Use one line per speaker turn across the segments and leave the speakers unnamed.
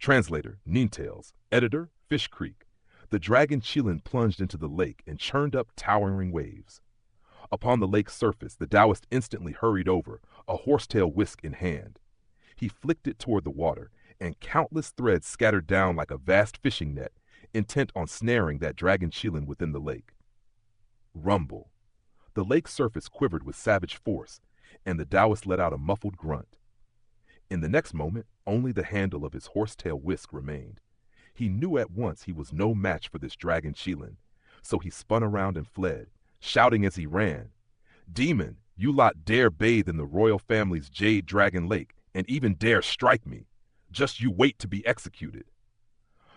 Translator, Ninetales. Editor, Fish Creek. The dragon Chilin plunged into the lake and churned up towering waves. Upon the lake's surface, the Taoist instantly hurried over, a horsetail whisk in hand. He flicked it toward the water, and countless threads scattered down like a vast fishing net, intent on snaring that dragon Chilin within the lake. Rumble. The lake's surface quivered with savage force, and the Taoist let out a muffled grunt. In the next moment, only the handle of his horsetail whisk remained. He knew at once he was no match for this dragon Chilin, so he spun around and fled, shouting as he ran, "Demon, you lot dare bathe in the royal family's Jade Dragon Lake, and even dare strike me. Just you wait to be executed."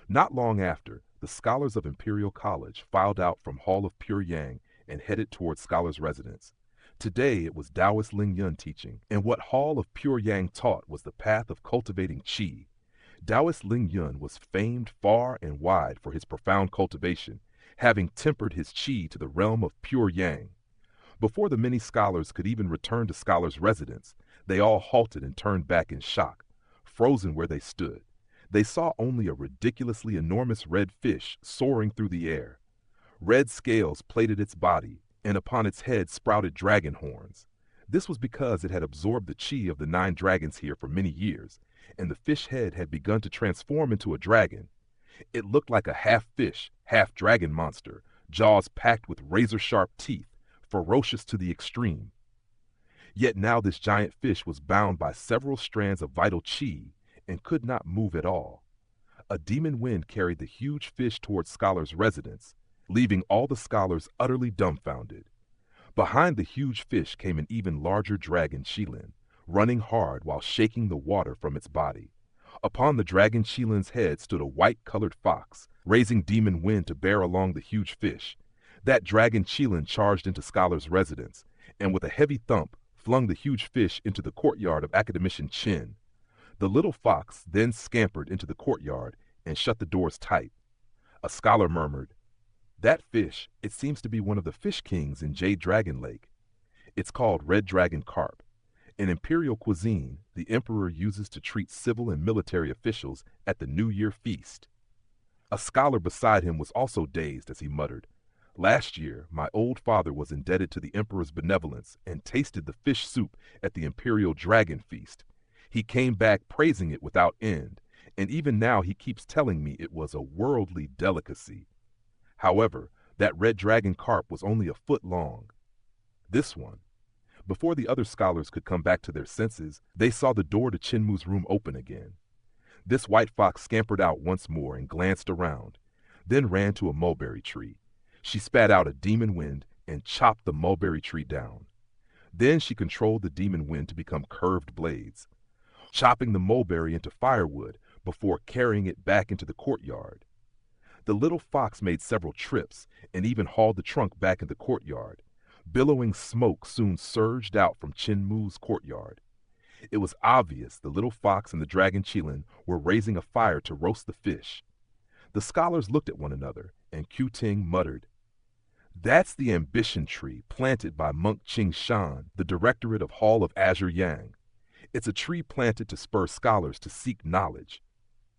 Not long after, the scholars of Imperial College filed out from Hall of Pure Yang and headed toward Scholars' Residence. Today it was Taoist Ling Yun teaching, and what Hall of Pure Yang taught was the path of cultivating qi. Taoist Ling Yun was famed far and wide for his profound cultivation, having tempered his qi to the realm of pure yang. Before the many scholars could even return to Scholars' Residence, they all halted and turned back in shock, frozen where they stood. They saw only a ridiculously enormous red fish soaring through the air. Red scales plated its body, and upon its head sprouted dragon horns. This was because it had absorbed the qi of the 9 dragons here for many years, and the fish head had begun to transform into a dragon. It looked like a half-fish, half-dragon monster, jaws packed with razor-sharp teeth, ferocious to the extreme. Yet now this giant fish was bound by several strands of vital qi and could not move at all. A demon wind carried the huge fish towards Scholars' Residence, leaving all the scholars utterly dumbfounded. Behind the huge fish came an even larger dragon Chilin, running hard while shaking the water from its body. Upon the dragon Chilin's head stood a white-colored fox, raising demon wind to bear along the huge fish. That dragon Chilin charged into Scholars' Residence, and with a heavy thump, flung the huge fish into the courtyard of Academician Qin. The little fox then scampered into the courtyard and shut the doors tight. A scholar murmured, "That fish, it seems to be one of the fish kings in Jade Dragon Lake. It's called red dragon carp. An imperial cuisine the emperor uses to treat civil and military officials at the New Year feast." A scholar beside him was also dazed as he muttered, "Last year, my old father was indebted to the emperor's benevolence and tasted the fish soup at the imperial dragon feast. He came back praising it without end, and even now he keeps telling me it was a worldly delicacy. However, that red dragon carp was only a foot long. This one." Before the other scholars could come back to their senses, they saw the door to Chinmu's room open again. This white fox scampered out once more and glanced around, then ran to a mulberry tree. She spat out a demon wind and chopped the mulberry tree down. Then she controlled the demon wind to become curved blades, chopping the mulberry into firewood before carrying it back into the courtyard. The little fox made several trips and even hauled the trunk back in the courtyard. Billowing smoke soon surged out from Chinmu's courtyard. It was obvious the little fox and the dragon Chilin were raising a fire to roast the fish. The scholars looked at one another, and Q-Ting muttered, "That's the ambition tree planted by Monk Ching Shan, the directorate of Hall of Azure Yang. It's a tree planted to spur scholars to seek knowledge."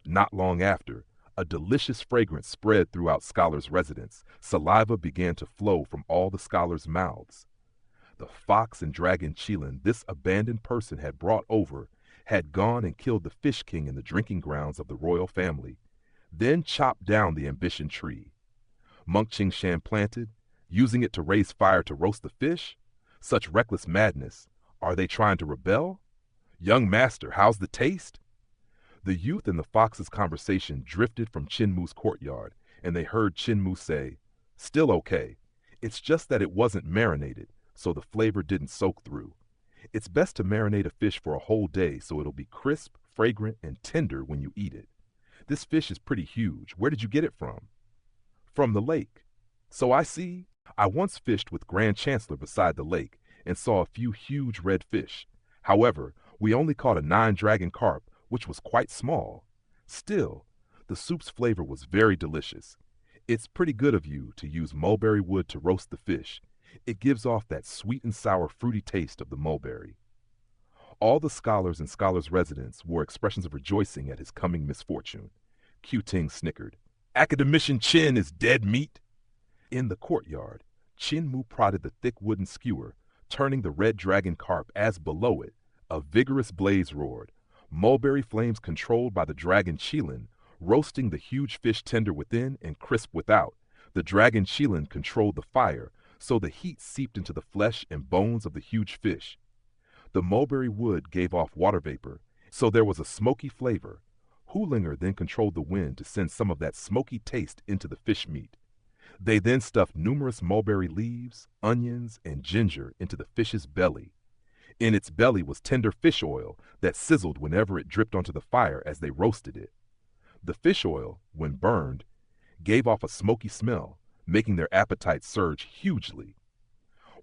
Not long after, a delicious fragrance spread throughout Scholars' Residence. Saliva began to flow from all the scholars' mouths. The fox and dragon Chilin this abandoned person had brought over had gone and killed the fish king in the drinking grounds of the royal family, then chopped down the ambition tree. Monk Ching Shan planted, using it to raise fire to roast the fish? Such reckless madness. Are they trying to rebel? "Young master, how's the taste?" The youth and the fox's conversation drifted from Chinmu's courtyard, and they heard Chinmu say, "Still okay. It's just that it wasn't marinated, so the flavor didn't soak through. It's best to marinate a fish for a whole day so it'll be crisp, fragrant, and tender when you eat it. This fish is pretty huge. Where did you get it from?" "From the lake." "So I see. I once fished with Grand Chancellor beside the lake and saw a few huge red fish. However, we only caught a 9-dragon carp, which was quite small. Still, the soup's flavor was very delicious. It's pretty good of you to use mulberry wood to roast the fish. It gives off that sweet and sour fruity taste of the mulberry." All the scholars and scholars' residents wore expressions of rejoicing at his coming misfortune. Q Ting snickered. Academician Chin is dead meat. In the courtyard, Chin Mu prodded the thick wooden skewer, turning the red dragon carp as below it. A vigorous blaze roared, mulberry flames controlled by the dragon Qilin, roasting the huge fish tender within and crisp without. The dragon Qilin controlled the fire, so the heat seeped into the flesh and bones of the huge fish. The mulberry wood gave off water vapor, so there was a smoky flavor. Hoolinger then controlled the wind to send some of that smoky taste into the fish meat. They then stuffed numerous mulberry leaves, onions, and ginger into the fish's belly. In its belly was tender fish oil that sizzled whenever it dripped onto the fire as they roasted it. The fish oil, when burned, gave off a smoky smell, making their appetite surge hugely.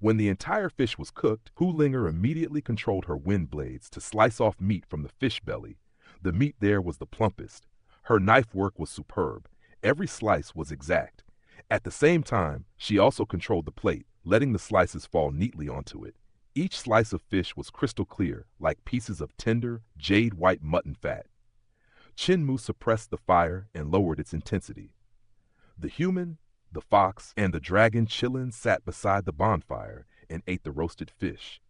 When the entire fish was cooked, Hoolinger immediately controlled her wind blades to slice off meat from the fish belly. The meat there was the plumpest. Her knife work was superb. Every slice was exact. At the same time, she also controlled the plate, letting the slices fall neatly onto it. Each slice of fish was crystal clear, like pieces of tender, jade-white mutton fat. Chin Mu suppressed the fire and lowered its intensity. The human, the fox, and the dragon Qilin sat beside the bonfire and ate the roasted fish.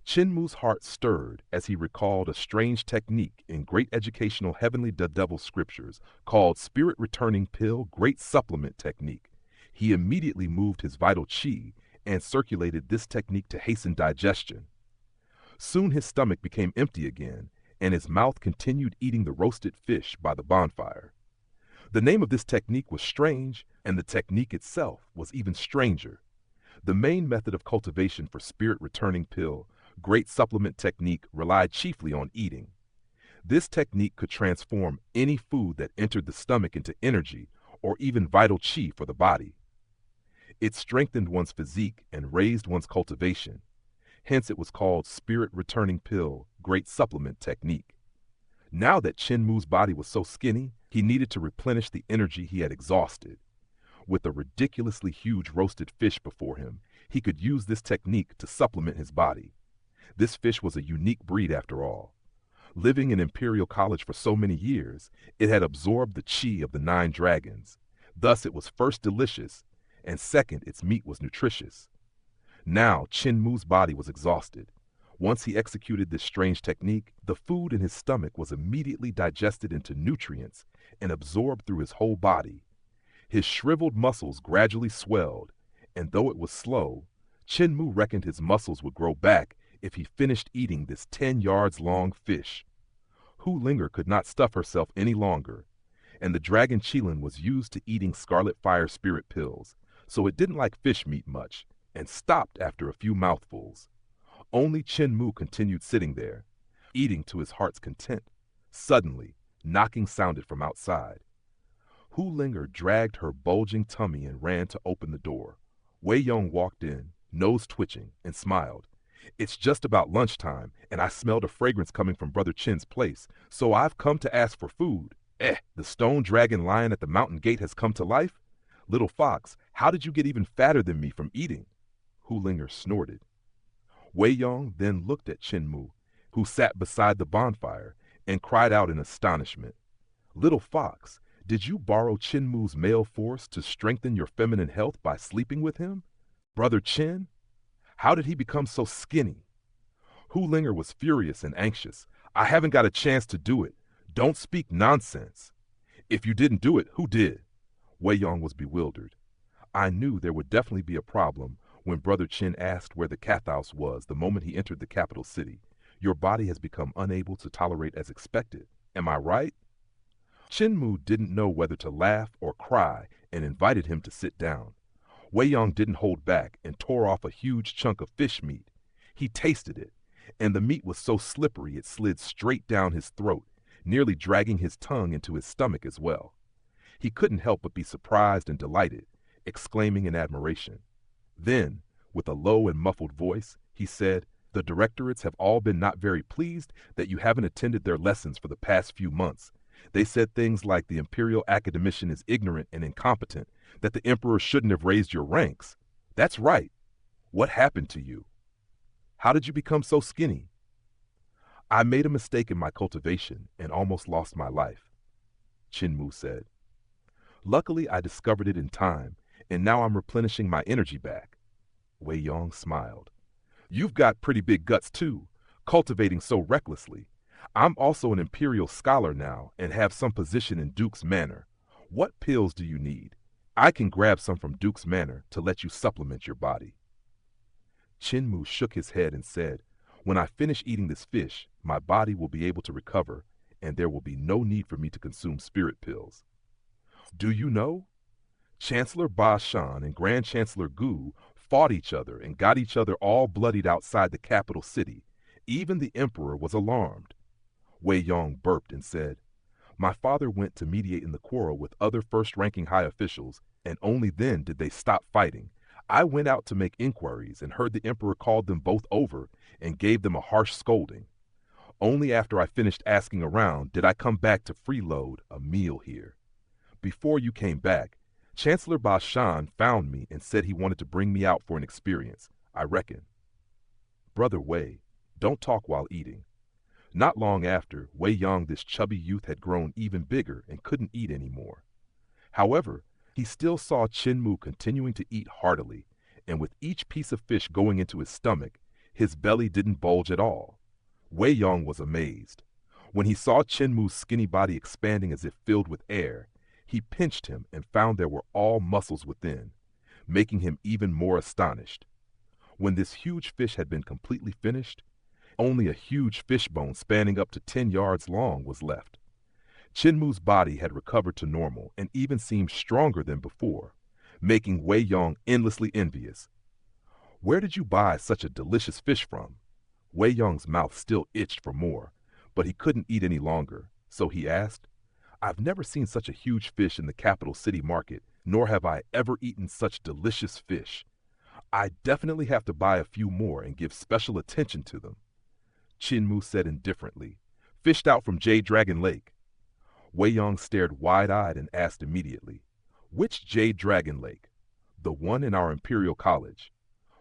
Chin Mu's heart stirred as he recalled a strange technique in great educational heavenly devil scriptures called Spirit Returning Pill Great Supplement Technique. He immediately moved his vital qi and circulated this technique to hasten digestion. Soon his stomach became empty again, and his mouth continued eating the roasted fish by the bonfire. The name of this technique was strange, and the technique itself was even stranger. The main method of cultivation for Spirit Returning Pill Great Supplement Technique relied chiefly on eating. This technique could transform any food that entered the stomach into energy or even vital qi for the body. It strengthened one's physique and raised one's cultivation. Hence it was called Spirit Returning Pill Great Supplement Technique. Now that Chin Mu's body was so skinny, he needed to replenish the energy he had exhausted. With a ridiculously huge roasted fish before him, he could use this technique to supplement his body. This fish was a unique breed after all. Living in Imperial College for so many years, it had absorbed the qi of the 9 dragons. Thus it was first delicious, and second its meat was nutritious. Now Chin Mu's body was exhausted. Once he executed this strange technique, the food in his stomach was immediately digested into nutrients and absorbed through his whole body. His shriveled muscles gradually swelled, and though it was slow, Chin Mu reckoned his muscles would grow back if he finished eating this 10 yards long fish. Hoolinger could not stuff herself any longer, and the dragon Qilin was used to eating Scarlet Fire spirit pills, so it didn't like fish meat much, and stopped after a few mouthfuls. Only Chin Mu continued sitting there, eating to his heart's content. Suddenly, knocking sounded from outside. Hoolinger dragged her bulging tummy and ran to open the door. Wei Yong walked in, nose twitching, and smiled. It's just about lunchtime, and I smelled a fragrance coming from Brother Chin's place, so I've come to ask for food. The stone dragon lion at the mountain gate has come to life? Little fox, how did you get even fatter than me from eating? Hoolinger snorted. Wei Yong then looked at Chin Mu, who sat beside the bonfire, and cried out in astonishment. Little fox, did you borrow Chin Mu's male force to strengthen your feminine health by sleeping with him? Brother Chin? How did he become so skinny? Hoolinger was furious and anxious. I haven't got a chance to do it. Don't speak nonsense. If you didn't do it, who did? Wei Yong was bewildered. I knew there would definitely be a problem when Brother Chin asked where the Cathouse was the moment he entered the capital city. Your body has become unable to tolerate as expected. Am I right? Chin Mu didn't know whether to laugh or cry and invited him to sit down. Wei Yong didn't hold back and tore off a huge chunk of fish meat. He tasted it, and the meat was so slippery it slid straight down his throat, nearly dragging his tongue into his stomach as well. He couldn't help but be surprised and delighted, exclaiming in admiration. Then, with a low and muffled voice, he said, The directorates have all been not very pleased that you haven't attended their lessons for the past few months. They said things like the Imperial Academician is ignorant and incompetent, that the Emperor shouldn't have raised your ranks. That's right. What happened to you? How did you become so skinny? I made a mistake in my cultivation and almost lost my life, Chinmu said. Luckily, I discovered it in time, and now I'm replenishing my energy back. Wei Yong smiled. You've got pretty big guts too, cultivating so recklessly. I'm also an imperial scholar now and have some position in Duke's Manor. What pills do you need? I can grab some from Duke's Manor to let you supplement your body. Chinmu shook his head and said, when I finish eating this fish, my body will be able to recover, and there will be no need for me to consume spirit pills. Do you know? Chancellor Ba Shan and Grand Chancellor Gu fought each other and got each other all bloodied outside the capital city. Even the emperor was alarmed. Wei Yong burped and said, my father went to mediate in the quarrel with other first-ranking high officials, and only then did they stop fighting. I went out to make inquiries and heard the emperor called them both over and gave them a harsh scolding. Only after I finished asking around did I come back to freeload a meal here. Before you came back, Chancellor Ba Shan found me and said he wanted to bring me out for an experience, I reckon. Brother Wei, don't talk while eating. Not long after, Wei Yong, this chubby youth, had grown even bigger and couldn't eat anymore. However, he still saw Chinmu continuing to eat heartily, and with each piece of fish going into his stomach, his belly didn't bulge at all. Wei Yong was amazed. When he saw Chinmu's skinny body expanding as if filled with air, he pinched him and found there were all muscles within, making him even more astonished. When this huge fish had been completely finished, only a huge fish bone spanning up to 10 yards long was left. Chinmu's body had recovered to normal and even seemed stronger than before, making Wei Yong endlessly envious. Where did you buy such a delicious fish from? Wei Yong's mouth still itched for more, but he couldn't eat any longer, so he asked, I've never seen such a huge fish in the capital city market, nor have I ever eaten such delicious fish. I definitely have to buy a few more and give special attention to them. Chinmu said indifferently, fished out from Jade Dragon Lake. Wei Yong stared wide-eyed and asked immediately, which Jade Dragon Lake? The one in our Imperial College.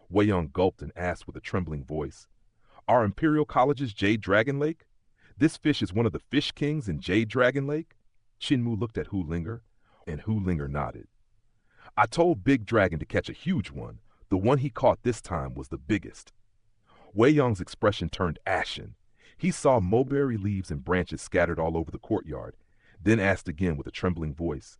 Wei Yong gulped and asked with a trembling voice, our Imperial College's Jade Dragon Lake? This fish is one of the fish kings in Jade Dragon Lake? Chinmu looked at Hu Linger, and Hu Linger nodded. I told Big Dragon to catch a huge one. The one he caught this time was the biggest. Wei Yong's expression turned ashen. He saw mulberry leaves and branches scattered all over the courtyard, then asked again with a trembling voice.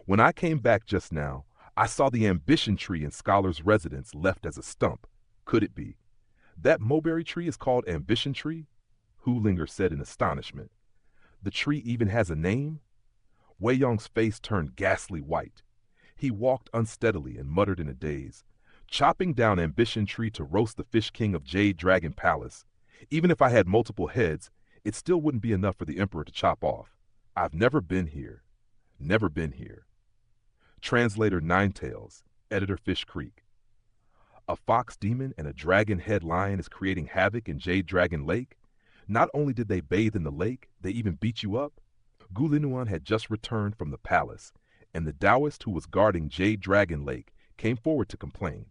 When I came back just now, I saw the ambition tree in Scholar's residence left as a stump. Could it be? That mulberry tree is called Ambition Tree? Hu Linger said in astonishment. The tree even has a name? Wei Yong's face turned ghastly white. He walked unsteadily and muttered in a daze, chopping down Ambition Tree to roast the Fish King of Jade Dragon Palace. Even if I had multiple heads, it still wouldn't be enough for the Emperor to chop off. I've never been here. Never been here. Translator Ninetails, Editor Fish Creek. A fox demon and a dragon-head lion is creating havoc in Jade Dragon Lake? Not only did they bathe in the lake, they even beat you up? Gu Linuan had just returned from the palace, and the Taoist who was guarding Jade Dragon Lake came forward to complain.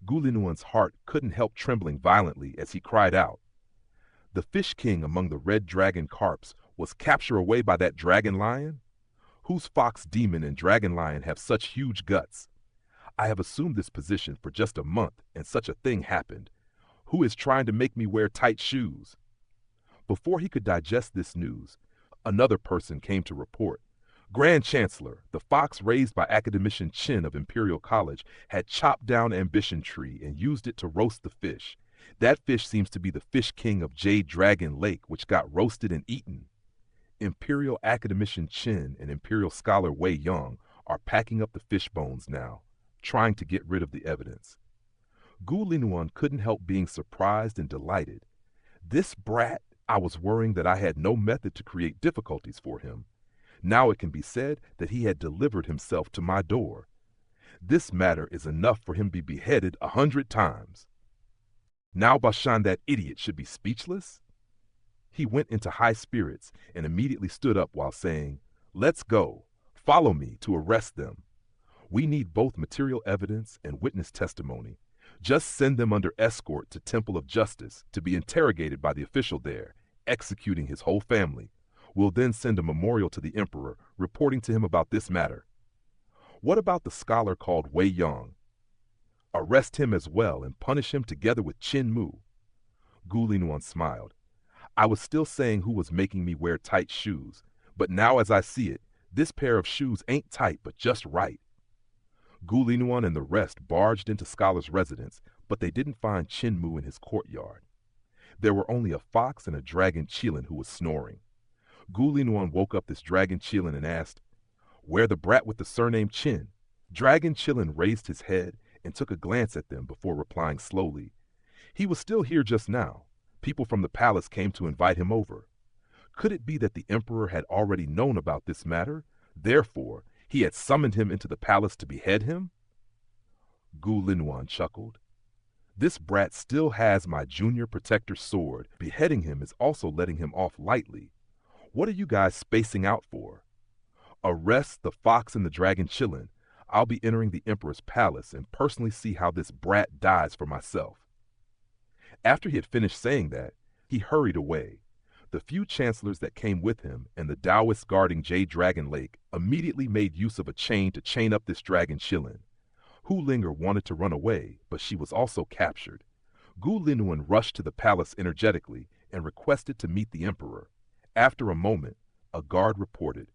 Gu Linuan's heart couldn't help trembling violently as he cried out. The Fish King among the red dragon carps was captured away by that dragon lion? Whose fox demon and dragon lion have such huge guts? I have assumed this position for just a month, and such a thing happened. Who is trying to make me wear tight shoes? Before he could digest this news, another person came to report. Grand Chancellor, the fox raised by Academician Chen of Imperial College, had chopped down Ambition Tree and used it to roast the fish. That fish seems to be the Fish King of Jade Dragon Lake, which got roasted and eaten. Imperial Academician Chen and Imperial Scholar Wei Yong are packing up the fish bones now, trying to get rid of the evidence. Gu Linuan couldn't help being surprised and delighted. This brat, I was worrying that I had no method to create difficulties for him. Now it can be said that he had delivered himself to my door. This matter is enough for him to be beheaded 100 times. Now Ba Shan, that idiot, should be speechless? He went into high spirits and immediately stood up while saying, Let's go. Follow me to arrest them. We need both material evidence and witness testimony. Just send them under escort to Temple of Justice to be interrogated by the official there, executing his whole family. We'll then send a memorial to the emperor, reporting to him about this matter. What about the scholar called Wei Yong? Arrest him as well and punish him together with Qin Mu. Gu Linuan smiled. I was still saying who was making me wear tight shoes, but now as I see it, this pair of shoes ain't tight but just right. Gu Linuan and the rest barged into Scholar's residence, but they didn't find Qin Mu in his courtyard. There were only a fox and a dragon Qilin who was snoring. Gu Linuan woke up this dragon Qilin and asked, Where the brat with the surname Qin? Dragon Qilin raised his head and took a glance at them before replying slowly. He was still here just now. People from the palace came to invite him over. Could it be that the emperor had already known about this matter? Therefore, he had summoned him into the palace to behead him? Gu Linuan chuckled. This brat still has my junior protector's sword. Beheading him is also letting him off lightly. What are you guys spacing out for? Arrest the fox and the dragon Qilin. I'll be entering the emperor's palace and personally see how this brat dies for myself. After he had finished saying that, he hurried away. The few chancellors that came with him and the Taoists guarding Jade Dragon Lake immediately made use of a chain to chain up this dragon Qilin. Hu Linger wanted to run away, but she was also captured. Gu Linuan rushed to the palace energetically and requested to meet the emperor. After a moment, a guard reported,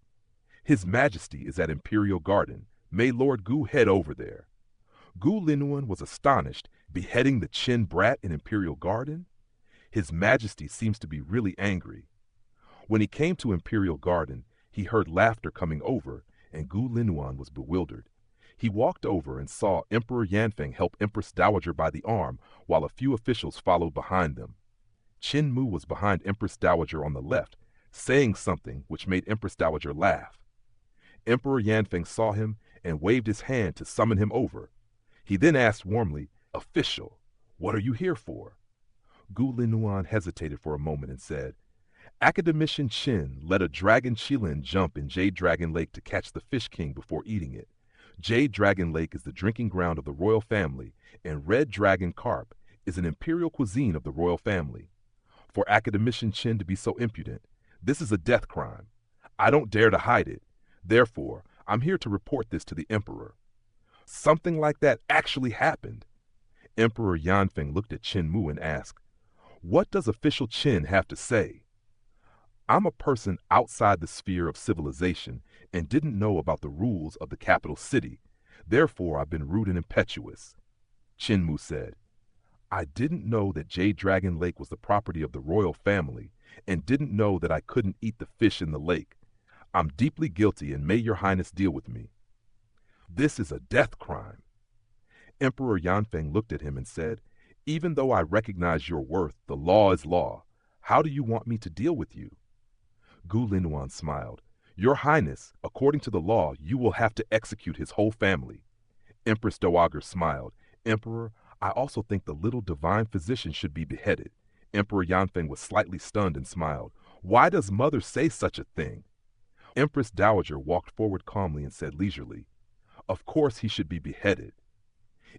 His Majesty is at Imperial Garden. May Lord Gu head over there. Gu Linuan was astonished, beheading the Qin brat in Imperial Garden? His Majesty seems to be really angry. When he came to Imperial Garden, he heard laughter coming over, and Gu Linuan was bewildered. He walked over and saw Emperor Yanfeng help Empress Dowager by the arm, while a few officials followed behind them. Qin Mu was behind Empress Dowager on the left, saying something which made Empress Dowager laugh. Emperor Yanfeng saw him and waved his hand to summon him over. He then asked warmly, Official, what are you here for? Gu Linuan hesitated for a moment and said, Academician Qin let a dragon Qilin jump in Jade Dragon Lake to catch the Fish King before eating it. Jade Dragon Lake is the drinking ground of the royal family, and red dragon carp is an imperial cuisine of the royal family. For Academician Qin to be so impudent, this is a death crime. I don't dare to hide it. Therefore, I'm here to report this to the emperor. Something like that actually happened. Emperor Yanfeng looked at Qin Mu and asked, What does official Qin have to say? I'm a person outside the sphere of civilization and didn't know about the rules of the capital city. Therefore, I've been rude and impetuous. Qin Mu said, I didn't know that Jade Dragon Lake was the property of the royal family and didn't know that I couldn't eat the fish in the lake. I'm deeply guilty and may your highness deal with me. This is a death crime. Emperor Yanfeng looked at him and said, Even though I recognize your worth, the law is law. How do you want me to deal with you? Gu Linuan smiled. Your highness, according to the law, you will have to execute his whole family. Empress Dowager smiled. Emperor, I also think the little divine physician should be beheaded. Emperor Yanfeng was slightly stunned and smiled. Why does mother say such a thing? Empress Dowager walked forward calmly and said leisurely, Of course he should be beheaded.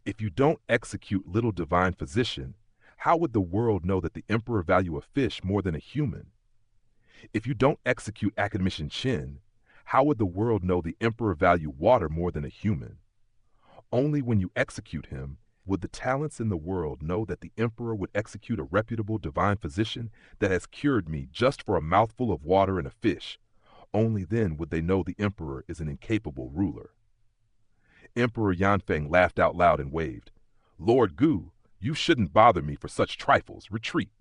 If you don't execute little divine physician, how would the world know that the emperor value a fish more than a human? If you don't execute Academician Qin, how would the world know the emperor value water more than a human? Only when you execute him would the talents in the world know that the emperor would execute a reputable divine physician that has cured me just for a mouthful of water and a fish. Only then would they know the emperor is an incapable ruler. Emperor Yanfeng laughed out loud and waved. Lord Gu, you shouldn't bother me for such trifles. Retreat.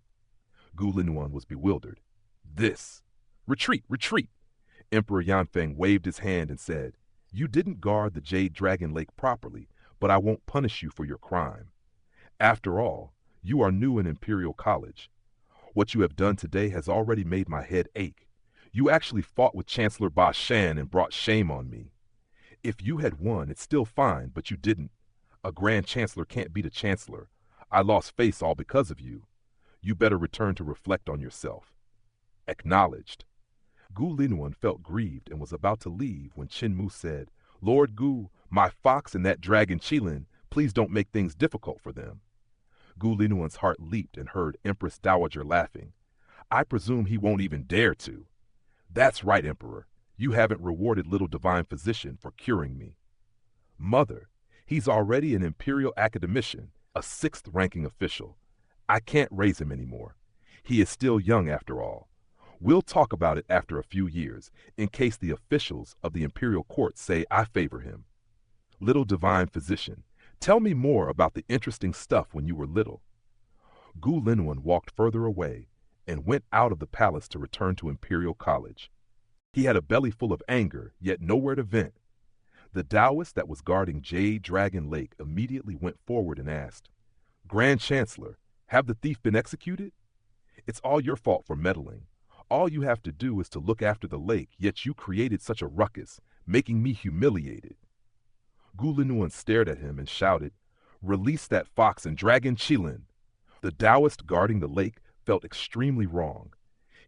Gu Linuan was bewildered. This. Retreat, retreat. Emperor Yanfeng waved his hand and said, You didn't guard the Jade Dragon Lake properly, but I won't punish you for your crime. After all, you are new in Imperial College. What you have done today has already made my head ache. You actually fought with Chancellor Ba Shan and brought shame on me. If you had won, it's still fine, but you didn't. A Grand Chancellor can't beat a Chancellor. I lost face all because of you. You better return to reflect on yourself. Acknowledged. Gu Linuan felt grieved and was about to leave when Qin Mu said, Lord Gu, my fox and that dragon Qilin, please don't make things difficult for them. Gu Linuan's heart leaped and heard Empress Dowager laughing. I presume he won't even dare to. That's right, Emperor. You haven't rewarded little divine physician for curing me. Mother, he's already an imperial academician, a sixth-ranking official. I can't raise him anymore. He is still young after all. We'll talk about it after a few years, in case the officials of the imperial court say I favor him. Little divine physician, tell me more about the interesting stuff when you were little. Gu Linwen walked further away and went out of the palace to return to Imperial College. He had a belly full of anger, yet nowhere to vent. The Taoist that was guarding Jade Dragon Lake immediately went forward and asked, Grand Chancellor, have the thief been executed? It's all your fault for meddling. All you have to do is to look after the lake, yet you created such a ruckus, making me humiliated. Gu Linwen stared at him and shouted, Release that fox and Dragon Qilin. The Taoist guarding the lake felt extremely wrong.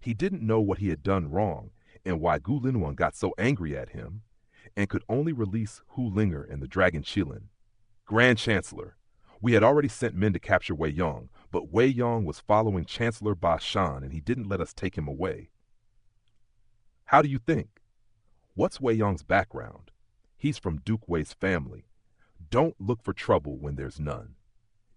He didn't know what he had done wrong and why Gu Linwen got so angry at him, and could only release Hu Linger and the Dragon Qilin. Grand Chancellor, we had already sent men to capture Wei Yong, but Wei Yong was following Chancellor Ba Shan and he didn't let us take him away. How do you think? What's Wei Yong's background? He's from Duke Wei's family. Don't look for trouble when there's none.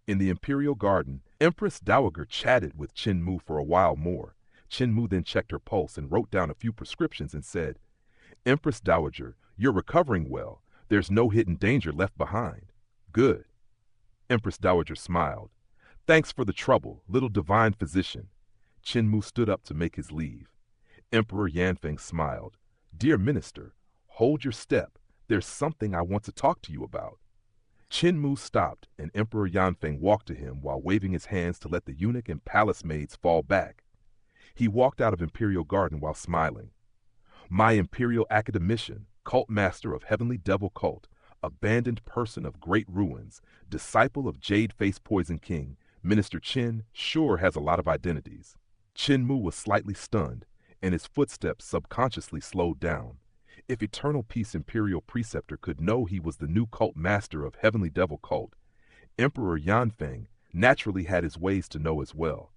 In the Imperial Garden, Empress Dowager chatted with Qin Mu for a while more. Qin Mu then checked her pulse and wrote down a few prescriptions and said, Empress Dowager, you're recovering well. There's no hidden danger left behind. Good. Empress Dowager smiled. Thanks for the trouble, little divine physician. Qin Mu stood up to make his leave. Emperor Yanfeng smiled. Dear Minister, hold your step. There's something I want to talk to you about. Qin Mu stopped, and Emperor Yanfeng walked to him while waving his hands to let the eunuch and palace maids fall back. He walked out of Imperial Garden while smiling. My imperial academician, cult master of Heavenly Devil Cult, abandoned person of great ruins, disciple of Jade Face Poison King, Minister Qin sure has a lot of identities. Qin Mu was slightly stunned, and his footsteps subconsciously slowed down. If Eternal Peace Imperial Preceptor could know he was the new cult master of Heavenly Devil Cult, Emperor Yanfeng naturally had his ways to know as well.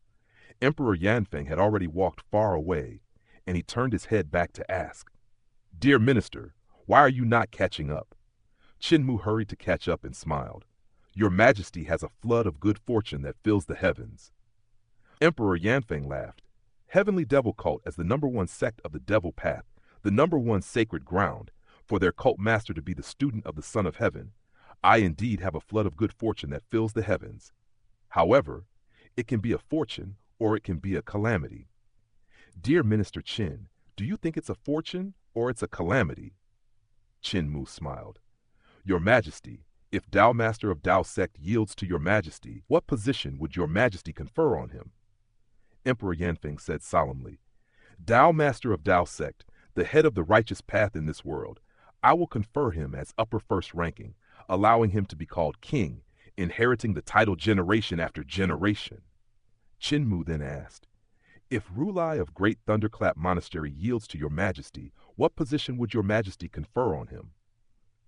Emperor Yanfeng had already walked far away, and he turned his head back to ask, Dear Minister, why are you not catching up? Qin Mu hurried to catch up and smiled. Your Majesty has a flood of good fortune that fills the heavens. Emperor Yanfeng laughed. Heavenly Devil Cult as the #1 sect of the Devil Path, the #1 sacred ground, for their cult master to be the student of the Son of Heaven, I indeed have a flood of good fortune that fills the heavens. However, it can be a fortune or it can be a calamity. Dear Minister Qin, do you think it's a fortune or it's a calamity? Qin Mu smiled. Your Majesty, if Tao Master of Tao Sect yields to your Majesty, what position would your Majesty confer on him? Emperor Yanfeng said solemnly, Tao Master of Tao Sect, the head of the righteous path in this world, I will confer him as upper first ranking, allowing him to be called king, inheriting the title generation after generation. Qin Mu then asked, If Rulai of Great Thunderclap Monastery yields to your Majesty, what position would your Majesty confer on him?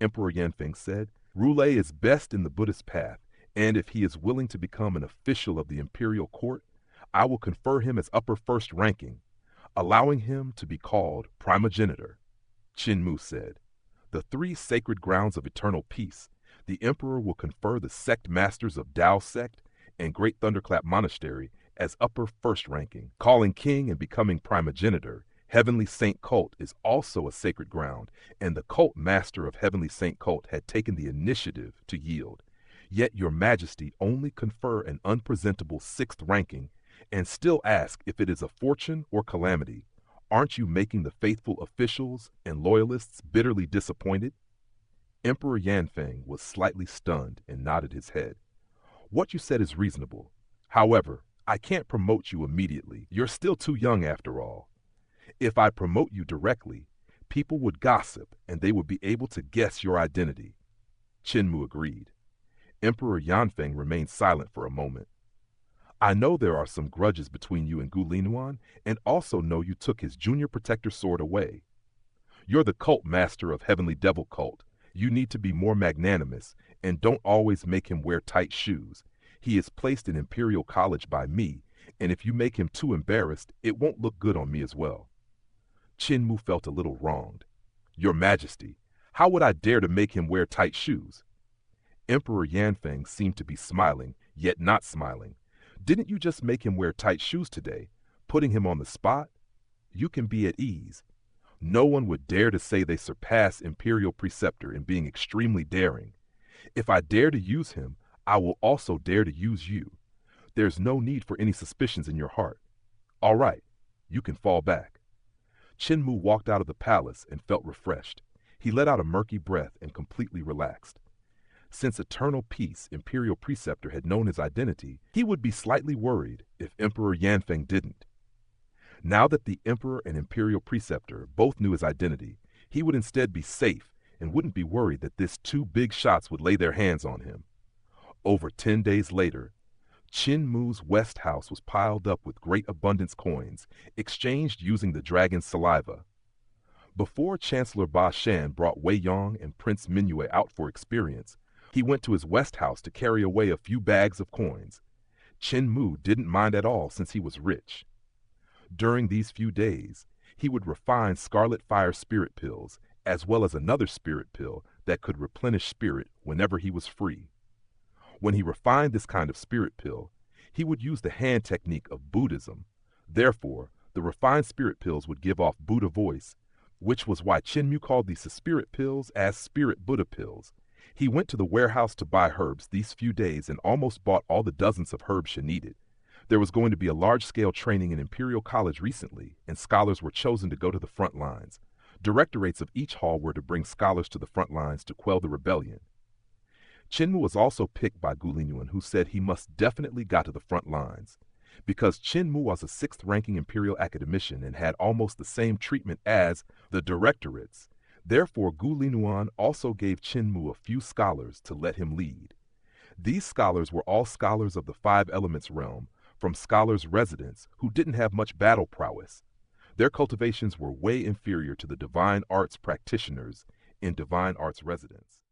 Emperor Yanfeng said, Rulai is best in the Buddhist path, and if he is willing to become an official of the imperial court, I will confer him as upper first ranking, allowing him to be called primogenitor. Qin Mu said, The 3 sacred grounds of eternal peace, the emperor will confer the sect masters of Tao Sect and Great Thunderclap Monastery as upper first ranking, calling king and becoming primogenitor. Heavenly Saint Cult is also a sacred ground, and the cult master of Heavenly Saint Cult had taken the initiative to yield. Yet your Majesty only confer an unpresentable 6th ranking and still ask if it is a fortune or calamity. Aren't you making the faithful officials and loyalists bitterly disappointed? Emperor Yanfeng was slightly stunned and nodded his head. What you said is reasonable. However, I can't promote you immediately. You're still too young after all. If I promote you directly, people would gossip and they would be able to guess your identity. Qin Mu agreed. Emperor Yanfeng remained silent for a moment. I know there are some grudges between you and Gu Linwen, and also know you took his junior protector sword away. You're the cult master of Heavenly Devil Cult. You need to be more magnanimous, and don't always make him wear tight shoes. He is placed in Imperial College by me, And if you make him too embarrassed, it won't look good on me as well. Qin Mu felt a little wronged. Your Majesty, how would I dare to make him wear tight shoes? Emperor Yanfeng seemed to be smiling, yet not smiling. Didn't you just make him wear tight shoes today, putting him on the spot? You can be at ease. No one would dare to say they surpass Imperial Preceptor in being extremely daring. If I dare to use him, I will also dare to use you. There's no need for any suspicions in your heart. All right, you can fall back. Qin Mu walked out of the palace and felt refreshed. He let out a murky breath and completely relaxed. Since Eternal Peace Imperial Preceptor had known his identity, he would be slightly worried if Emperor Yanfeng didn't. Now that the Emperor and Imperial Preceptor both knew his identity, he would instead be safe and wouldn't be worried that this two big shots would lay their hands on him. Over 10 days later, Qin Mu's West House was piled up with great abundance coins, exchanged using the dragon's saliva. Before Chancellor Ba Shan brought Wei Yong and Prince Mingyue out for experience, he went to his West House to carry away a few bags of coins. Qin Mu didn't mind at all since he was rich. During these few days, he would refine Scarlet Fire spirit pills, as well as another spirit pill that could replenish spirit whenever he was free. When he refined this kind of spirit pill, he would use the hand technique of Buddhism. Therefore, the refined spirit pills would give off Buddha voice, which was why Qin Mu called these spirit pills as Spirit Buddha pills. He went to the warehouse to buy herbs these few days and almost bought all the dozens of herbs she needed. There was going to be a large-scale training in Imperial College recently, and scholars were chosen to go to the front lines. Directorates of each hall were to bring scholars to the front lines to quell the rebellion. Qin Mu was also picked by Gu Linyuan, who said he must definitely go to the front lines. Because Qin Mu was a 6th-ranking Imperial academician and had almost the same treatment as the directorates, therefore Gu Linyuan also gave Qin Mu a few scholars to let him lead. These scholars were all scholars of the Five Elements realm, from scholars' residents who didn't have much battle prowess. Their cultivations were way inferior to the divine arts practitioners in divine arts residence.